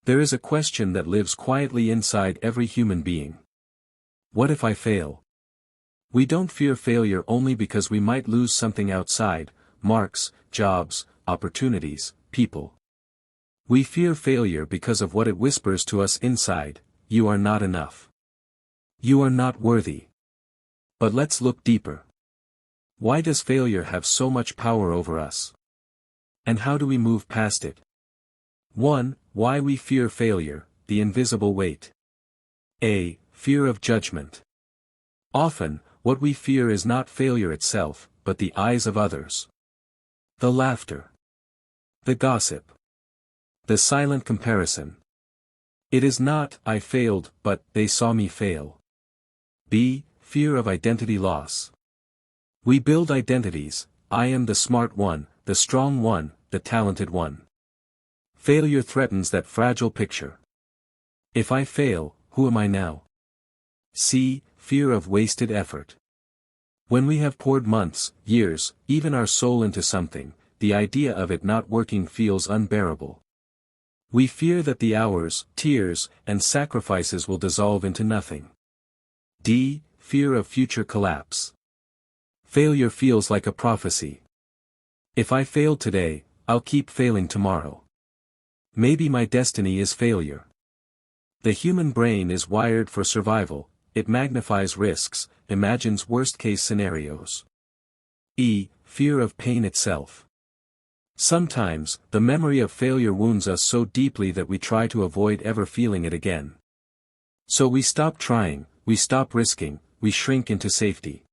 There is a question that lives quietly inside every human being. What if I fail? We don't fear failure only because we might lose something outside, marks, jobs, opportunities, people. We fear failure because of what it whispers to us inside: you are not enough. You are not worthy. But let's look deeper. Why does failure have so much power over us? And how do we move past it? 1. Why we fear failure, the invisible weight. A. Fear of judgment. Often, what we fear is not failure itself, but the eyes of others. The laughter. The gossip. The silent comparison. It is not, I failed, but, they saw me fail. B. Fear of identity loss. We build identities: I am the smart one, the strong one, the talented one. Failure threatens that fragile picture. If I fail, who am I now? C. Fear of wasted effort. When we have poured months, years, even our soul into something, the idea of it not working feels unbearable. We fear that the hours, tears, and sacrifices will dissolve into nothing. D. Fear of future collapse. Failure feels like a prophecy. If I fail today, I'll keep failing tomorrow. Maybe my destiny is failure. The human brain is wired for survival. It magnifies risks, imagines worst-case scenarios. E. Fear of pain itself. Sometimes, the memory of failure wounds us so deeply that we try to avoid ever feeling it again. So we stop trying, we stop risking, we shrink into safety.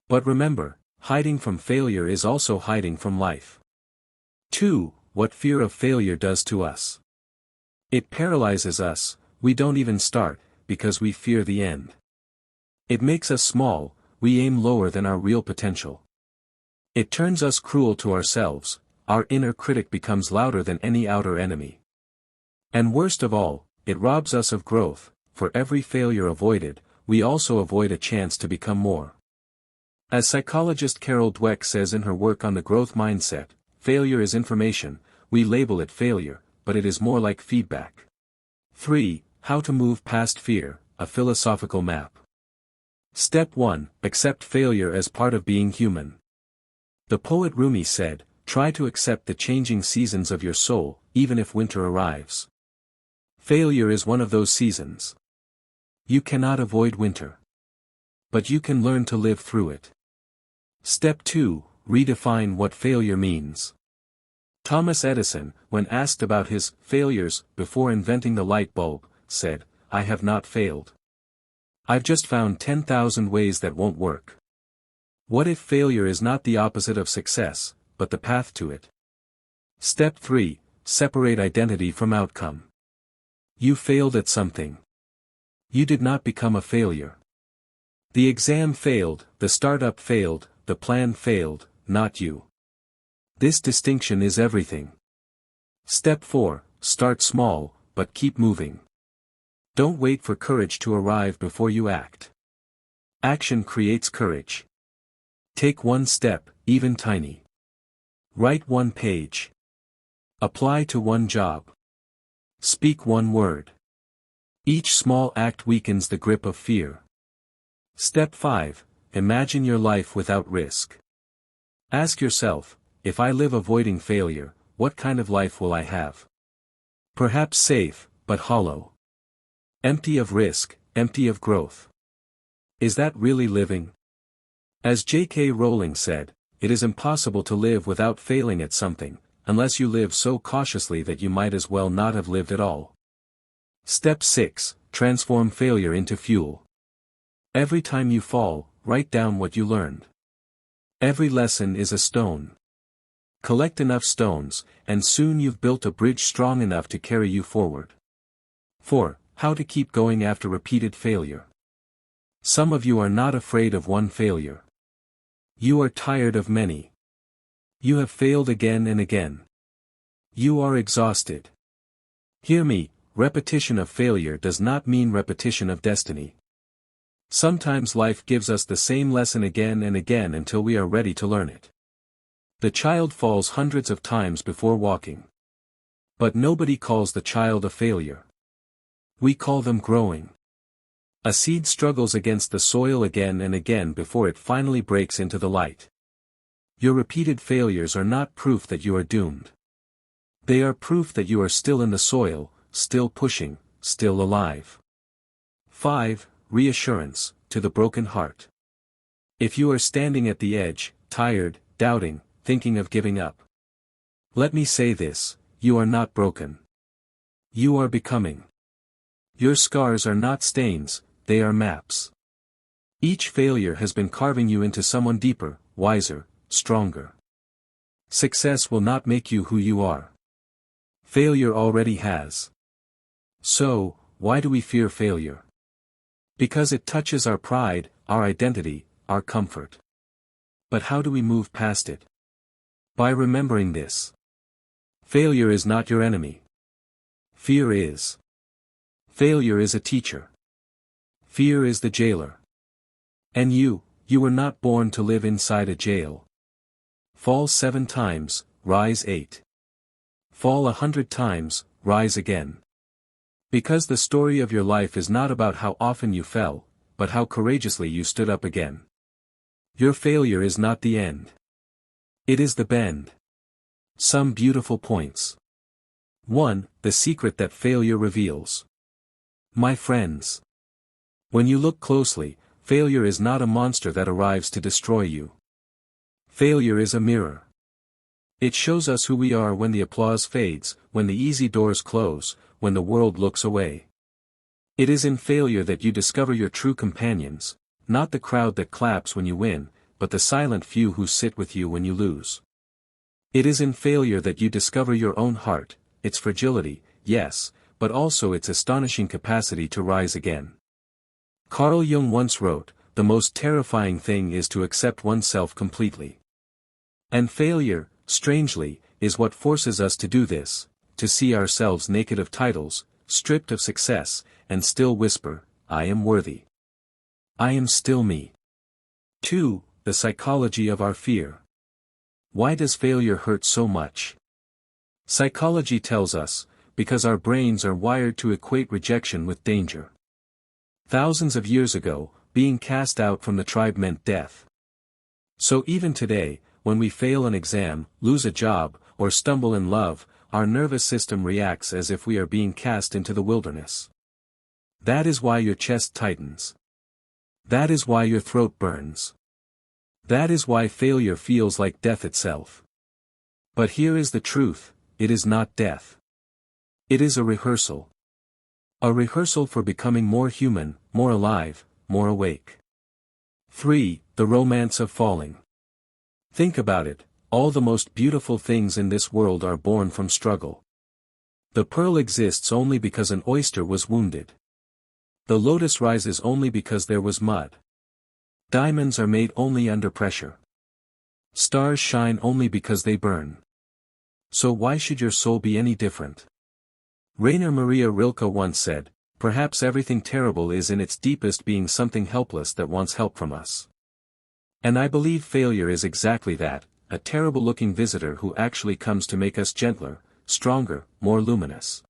But remember, hiding from failure is also hiding from life. 2. What fear of failure does to us. It paralyzes us. We don't even start, because we fear the end. It makes us small, we aim lower than our real potential. It turns us cruel to ourselves, our inner critic becomes louder than any outer enemy. And worst of all, it robs us of growth. For every failure avoided, we also avoid a chance to become more. As psychologist Carol Dweck says in her work on the growth mindset, failure is information. We label it failure, but it is more like feedback. 3. How to move past fear, a philosophical map. Step 1. Accept failure as part of being human. The poet Rumi said, try to accept the changing seasons of your soul, even if winter arrives. Failure is one of those seasons. You cannot avoid winter. But you can learn to live through it. Step 2. Redefine what failure means. Thomas Edison, when asked about his failures before inventing the light bulb, said, I have not failed. I've just found 10,000 ways that won't work. What if failure is not the opposite of success, but the path to it? Step 3. Separate identity from outcome. You failed at something. You did not become a failure. The exam failed, the startup failed, the plan failed, not you. This distinction is everything. Step 4. Start small, but keep moving. Don't wait for courage to arrive before you act. Action creates courage. Take one step, even tiny. Write one page. Apply to one job. Speak one word. Each small act weakens the grip of fear. Step 5. Imagine your life without risk. Ask yourself, if I live avoiding failure, what kind of life will I have? Perhaps safe, but hollow. Empty of risk, empty of growth. Is that really living? As J.K. Rowling said, it is impossible to live without failing at something, unless you live so cautiously that you might as well not have lived at all. Step 6. Transform failure into fuel. Every time you fall, write down what you learned. Every lesson is a stone. Collect enough stones, and soon you've built a bridge strong enough to carry you forward. 4. How to keep going after repeated failure. Some of you are not afraid of one failure. You are tired of many. You have failed again and again. You are exhausted. Hear me, repetition of failure does not mean repetition of destiny. Sometimes life gives us the same lesson again and again until we are ready to learn it. The child falls hundreds of times before walking. But nobody calls the child a failure. We call them growing. A seed struggles against the soil again and again before it finally breaks into the light. Your repeated failures are not proof that you are doomed. They are proof that you are still in the soil, still pushing, still alive. 5. Reassurance, to the broken heart. If you are standing at the edge, tired, doubting, thinking of giving up, let me say this: you are not broken. You are becoming. Your scars are not stains, they are maps. Each failure has been carving you into someone deeper, wiser, stronger. Success will not make you who you are. Failure already has. So, why do we fear failure? Because it touches our pride, our identity, our comfort. But how do we move past it? By remembering this. Failure is not your enemy. Fear is. Failure is a teacher. Fear is the jailer. And you were not born to live inside a jail. Fall 7 times, rise 8. Fall 100 times, rise again. Because the story of your life is not about how often you fell, but how courageously you stood up again. Your failure is not the end. It is the bend. Some beautiful points. 1. The secret that failure reveals. My friends. When you look closely, failure is not a monster that arrives to destroy you. Failure is a mirror. It shows us who we are when the applause fades, when the easy doors close, when the world looks away. It is in failure that you discover your true companions, not the crowd that claps when you win, but the silent few who sit with you when you lose. It is in failure that you discover your own heart, its fragility, yes, but also its astonishing capacity to rise again. Carl Jung once wrote, "The most terrifying thing is to accept oneself completely." And failure, strangely, is what forces us to do this, to see ourselves naked of titles, stripped of success, and still whisper, "I am worthy. I am still me." 2. The psychology of our fear. Why does failure hurt so much? Psychology tells us, because our brains are wired to equate rejection with danger. Thousands of years ago, being cast out from the tribe meant death. So even today, when we fail an exam, lose a job, or stumble in love, our nervous system reacts as if we are being cast into the wilderness. That is why your chest tightens. That is why your throat burns. That is why failure feels like death itself. But here is the truth: it is not death. It is a rehearsal. A rehearsal for becoming more human, more alive, more awake. 3. The romance of falling. Think about it, all the most beautiful things in this world are born from struggle. The pearl exists only because an oyster was wounded. The lotus rises only because there was mud. Diamonds are made only under pressure. Stars shine only because they burn. So why should your soul be any different? Rainer Maria Rilke once said, "Perhaps everything terrible is in its deepest being something helpless that wants help from us." And I believe failure is exactly that, a terrible-looking visitor who actually comes to make us gentler, stronger, more luminous.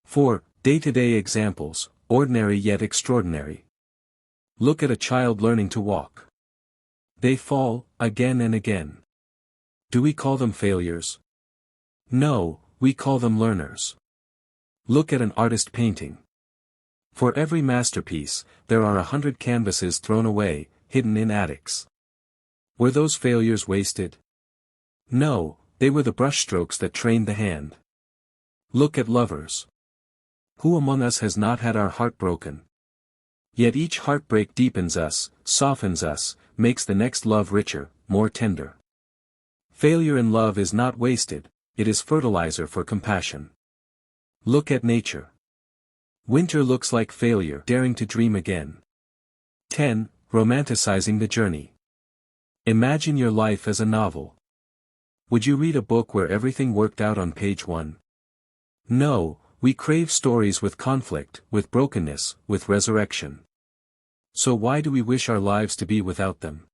4. Day-to-day examples, ordinary yet extraordinary. Look at a child learning to walk. They fall, again and again. Do we call them failures? No, we call them learners. Look at an artist painting. For every masterpiece, there are 100 canvases thrown away, hidden in attics. Were those failures wasted? No, they were the brushstrokes that trained the hand. Look at lovers. Who among us has not had our heart broken? Yet each heartbreak deepens us, softens us, makes the next love richer, more tender. Failure in love is not wasted, it is fertilizer for compassion. Look at nature. Winter looks like failure daring to dream again. 10. Romanticizing the journey. Imagine your life as a novel. Would you read a book where everything worked out on page 1? No, we crave stories with conflict, with brokenness, with resurrection. So why do we wish our lives to be without them?